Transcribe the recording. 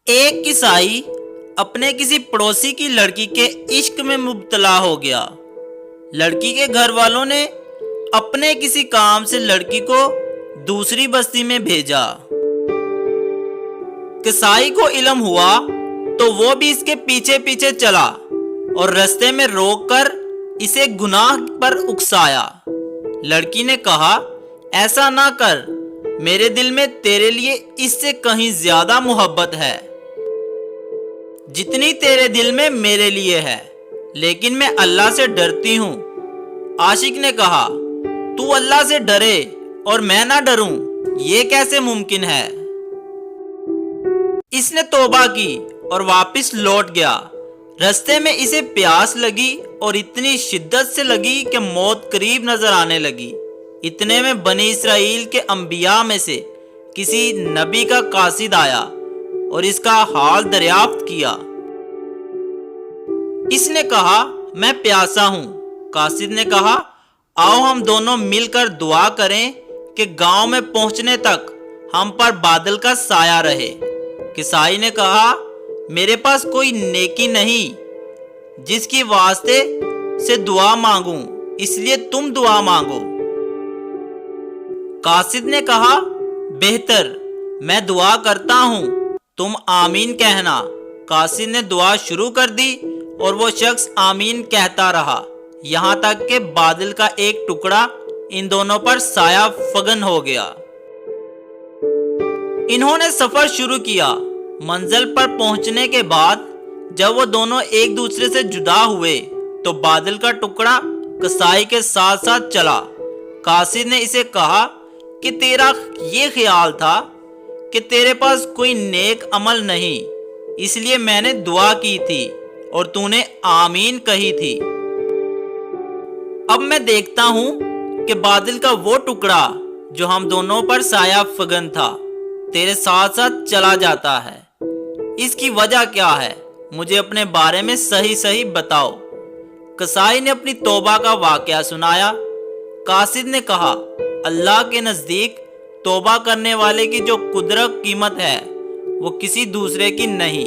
ایک کسائی اپنے کسی پڑوسی کی لڑکی کے عشق میں مبتلا ہو گیا۔ لڑکی کے گھر والوں نے اپنے کسی کام سے لڑکی کو دوسری بستی میں بھیجا۔ کسائی کو علم ہوا تو وہ بھی اس کے پیچھے پیچھے چلا اور رستے میں روک کر اسے گناہ پر اکسایا۔ لڑکی نے کہا، ایسا نہ کر، میرے دل میں تیرے لیے اس سے کہیں زیادہ محبت ہے جتنی تیرے دل میں میرے لیے ہے، لیکن میں اللہ سے ڈرتی ہوں۔ عاشق نے کہا، تو اللہ سے ڈرے اور میں نہ ڈروں، یہ کیسے ممکن ہے؟ اس نے توبہ کی اور واپس لوٹ گیا۔ رستے میں اسے پیاس لگی اور اتنی شدت سے لگی کہ موت قریب نظر آنے لگی۔ اتنے میں بنی اسرائیل کے انبیاء میں سے کسی نبی کا قاصد آیا اور اس کا حال دریافت کیا۔ اس نے کہا، میں پیاسا ہوں۔ قاصد نے کہا، آؤ ہم دونوں مل کر دعا کریں کہ گاؤں میں پہنچنے تک ہم پر بادل کا سایہ رہے۔ کسائی نے کہا، میرے پاس کوئی نیکی نہیں جس کی واسطے سے دعا مانگوں، اس لیے تم دعا مانگو۔ قاصد نے کہا، بہتر، میں دعا کرتا ہوں، تم آمین کہنا۔ قاصد نے دعا شروع کر دی اور وہ شخص آمین کہتا رہا یہاں تک کہ بادل کا ایک ٹکڑا ان دونوں پر سایہ فگن ہو گیا۔ انہوں نے سفر شروع کیا۔ منزل پر پہنچنے کے بعد جب وہ دونوں ایک دوسرے سے جدا ہوئے تو بادل کا ٹکڑا کسائی کے ساتھ ساتھ چلا۔ قاصد نے اسے کہا کہ تیرا یہ خیال تھا کہ تیرے پاس کوئی نیک عمل نہیں، اس لیے میں نے دعا کی تھی اور تو نے آمین کہی تھی۔ اب میں دیکھتا ہوں کہ بادل کا وہ ٹکڑا جو ہم دونوں پر سایہ فگن تھا تیرے ساتھ ساتھ چلا جاتا ہے۔ اس کی وجہ کیا ہے؟ مجھے اپنے بارے میں صحیح صحیح بتاؤ۔ کسائی نے اپنی توبہ کا واقعہ سنایا۔ قاصد نے کہا، اللہ کے نزدیک توبہ کرنے والے کی جو قدرت قیمت ہے وہ کسی دوسرے کی نہیں۔